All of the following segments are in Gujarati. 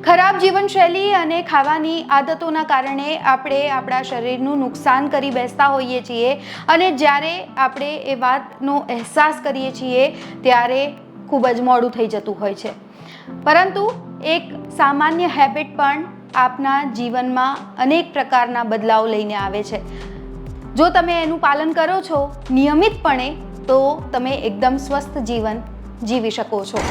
ખરાબ જીવનશૈલી અને ખાવાની આદતોના કારણે આપણે આપણા શરીરનું નુકસાન કરી બેસતા હોઈએ છીએ અને જ્યારે આપણે એ વાતનો અહેસાસ કરીએ છીએ ત્યારે ખૂબ જ મોડું થઈ જતું હોય છે. પરંતુ એક સામાન્ય હેબિટ પણ આપના જીવનમાં અનેક પ્રકારના બદલાવ લઈને આવે છે. જો તમે એનું પાલન કરો છો નિયમિતપણે તો તમે એકદમ સ્વસ્થ જીવન જીવી શકો છો.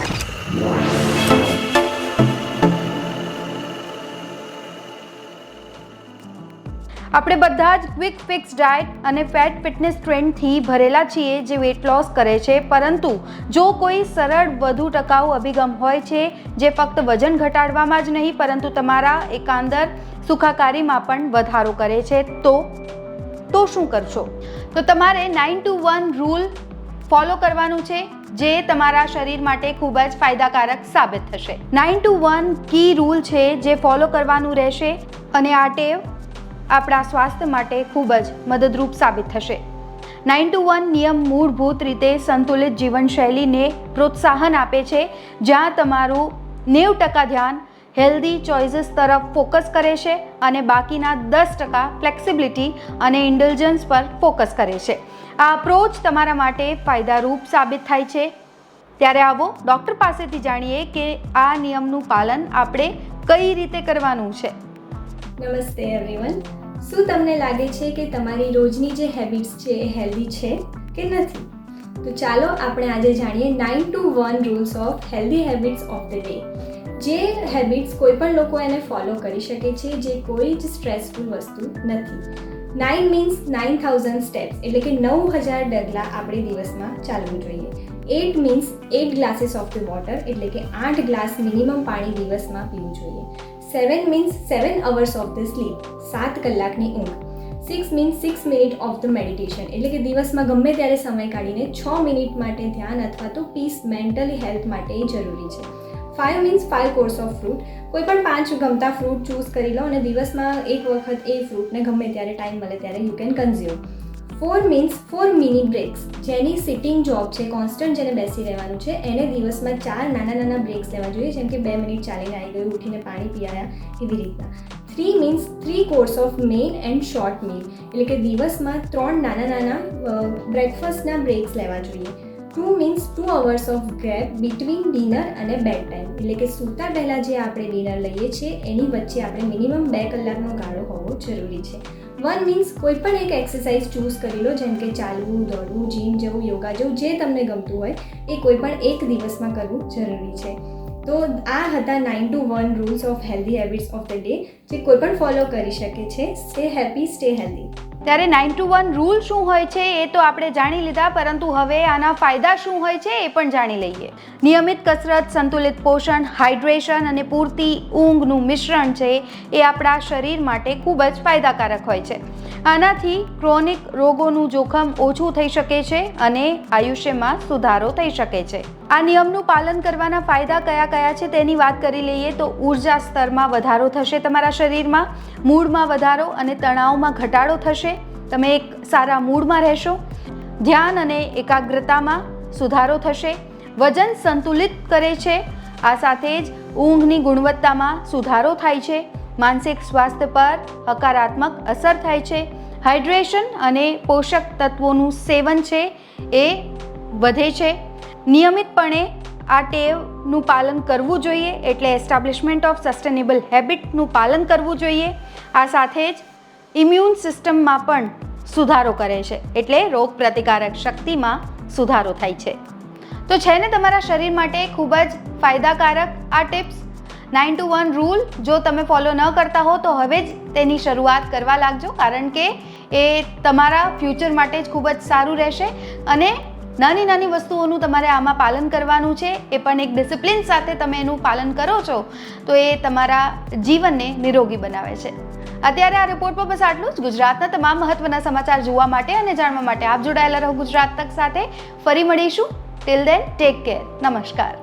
આપણે બધા જ ક્વિક ફિક્સ ડાયટ અને ફેટ ફિટનેસ ટ્રેન્ડથી ભરેલા છીએ જે વેટ લોસ કરે છે, પરંતુ જો કોઈ સરળ વધુ ટકાઉ અભિગમ હોય છે જે ફક્ત વજન ઘટાડવામાં જ નહીં પરંતુ તમારા એકંદર સુખાકારીમાં પણ વધારો કરે છે તો શું કરશો? તો તમારે 9 to 1 રૂલ ફોલો કરવાનું છે જે તમારા શરીર માટે ખૂબ જ ફાયદાકારક સાબિત થશે. 9 to 1 કી રૂલ છે જે ફોલો કરવાનું રહેશે અને આ ટેવ આપણા સ્વાસ્થ્ય માટે ખૂબ જ મદદરૂપ સાબિત થશે. 9 to 1 નિયમ મૂળભૂત રીતે સંતુલિત જીવનશૈલીને પ્રોત્સાહન આપે છે, જ્યાં તમારું 90% ધ્યાન હેલ્ધી ચોઇસીસ તરફ ફોકસ કરે છે અને બાકીના 10% ફ્લેક્સિબિલિટી અને ઇન્ડલ્જન્સ પર ફોકસ કરે છે. આ અપ્રોચ તમારા માટે ફાયદારૂપ સાબિત થાય છે. ત્યારે આવો ડૉક્ટર પાસેથી જાણીએ કે આ નિયમનું પાલન આપણે કઈ રીતે કરવાનું છે. નમસ્તે એવરીવન. શું તમને લાગે છે કે તમારી રોજની જે હેબિટ્સ છે એ હેલ્ધી છે કે નથી? તો ચાલો આપણે આજે જાણીએ 9 to 1 rules of healthy habits of the day. જે હેબિટ્સ કોઈ પણ લોકો એને ફોલો કરી શકે છે, જે કોઈ જ સ્ટ્રેસફુલ વસ્તુ નથી. 9 મીન્સ 9000 સ્ટેપ્સ, એટલે કે 9000 ડગલા આપણે દિવસમાં ચાલવું જોઈએ. 8 means 8 glasses of the water, એટલે કે 8 ગ્લાસ મિનિમમ પાણી દિવસમાં પીવું જોઈએ. 7 means 7 hours of the sleep, 7 કલાકની ઊંઘ. 6 means 6 minutes of the meditation, એટલે કે દિવસમાં ગમે ત્યારે સમય કાઢીને 6 મિનિટ માટે ધ્યાન અથવા તો પીસ મેન્ટલી હેલ્થ માટે જરૂરી છે. 5 means 5 course of fruit, કોઈ પણ 5 ગમતા ફ્રૂટ ચૂઝ કરી લો અને દિવસમાં એક વખત એ ફ્રૂટને ગમે ત્યારે ટાઈમ મળે ત્યારે you can consume. 4 means 4 mini breaks, જેની સિટિંગ જોબ છે, કોન્સ્ટન્ટ જેને બેસી રહેવાનું છે, એને દિવસમાં 4 નાના બ્રેક્સ લેવા જોઈએ, જેમ કે 2 મિનિટ ચાલીને આવી ગયું, ઉઠીને પાણી પી આવ્યા, એવી રીતના. 3 means 3 course of main and short meal, એટલે કે દિવસમાં 3 નાના બ્રેકફાસ્ટના બ્રેક્સ લેવા જોઈએ. 2 means 2 hours of gap between dinner અને બેડ ટાઈમ, એટલે કે સૂતા પહેલાં જે આપણે ડિનર લઈએ છીએ એની વચ્ચે આપણે મિનિમમ 2 કલાકનો ગાળો હોવો જરૂરી છે. 1 મીન્સ કોઈ પણ એક એક્સરસાઇઝ ચૂઝ કરી લો, જેમ કે ચાલવું, દોડવું, જીમ જવું, યોગા જવું, જે તમને ગમતું હોય એ કોઈ પણ એક દિવસમાં કરવું જરૂરી છે. તો આ હતા 9 to 1 rules of healthy habits of the day, જે કોઈ પણ ફોલો કરી શકે છે. Stay happy, stay healthy. ત્યારે 9 to 1 રૂલ શું હોય છે એ તો આપણે જાણી લીધા, પરંતુ હવે આના ફાયદા શું હોય છે એ પણ જાણી લઈએ. નિયમિત કસરત, સંતુલિત પોષણ, હાઇડ્રેશન અને પૂરતી ઊંઘનું મિશ્રણ છે એ આપણા શરીર માટે ખૂબ જ ફાયદાકારક હોય છે. આનાથી ક્રોનિક રોગોનું જોખમ ઓછું થઈ શકે છે અને આયુષ્યમાં સુધારો થઈ શકે છે. આ નિયમનું પાલન કરવાના ફાયદા કયા કયા છે તેની વાત કરી લઈએ તો ઉર્જા સ્તરમાં વધારો થશે, તમારા શરીરમાં મૂડમાં વધારો અને તણાવમાં ઘટાડો થશે. તમે એક સારા મૂડમાં રહેશો. ધ્યાન અને એકાગ્રતામાં સુધારો થશે. વજન સંતુલિત કરે છે. આ સાથે જ ઊંઘની ગુણવત્તામાં સુધારો થાય છે. માનસિક સ્વાસ્થ્ય પર હકારાત્મક અસર થાય છે. હાઇડ્રેશન અને પોષક તત્વોનું સેવન છે એ વધે છે. નિયમિતપણે આ ટેવનું પાલન કરવું જોઈએ, એટલે એસ્ટાબ્લિશમેન્ટ ઓફ સસ્ટેનેબલ હેબિટનું પાલન કરવું જોઈએ. આ સાથે જ ઇમ્યુન સિસ્ટમમાં પણ સુધારો કરે છે, એટલે રોગ પ્રતિકારક શક્તિમાં સુધારો થાય છે. તો છે ને તમારા શરીર માટે ખૂબ જ ફાયદાકારક આ ટિપ્સ. 9 to 1 રૂલ જો તમે ફોલો ન કરતા હો તો હવે જ તેની શરૂઆત કરવા લાગજો, કારણ કે એ તમારા ફ્યુચર માટે જ ખૂબ જ સારું રહેશે. અને નાની વસ્તુઓનું તમારે આમાં પાલન કરવાનું છે, એ પણ એક ડિસિપ્લિન સાથે તમે એનું પાલન કરો છો તો એ તમારા જીવનને નિરોગી બનાવે છે. અત્યારે આ રિપોર્ટમાં બસ આટલું જ. ગુજરાતના તમામ મહત્વના સમાચાર જોવા માટે અને જાણવા માટે આપ જોડાયેલા રહો ગુજરાત તક સાથે. ફરી મળીશું. Till then take care. નમસ્કાર.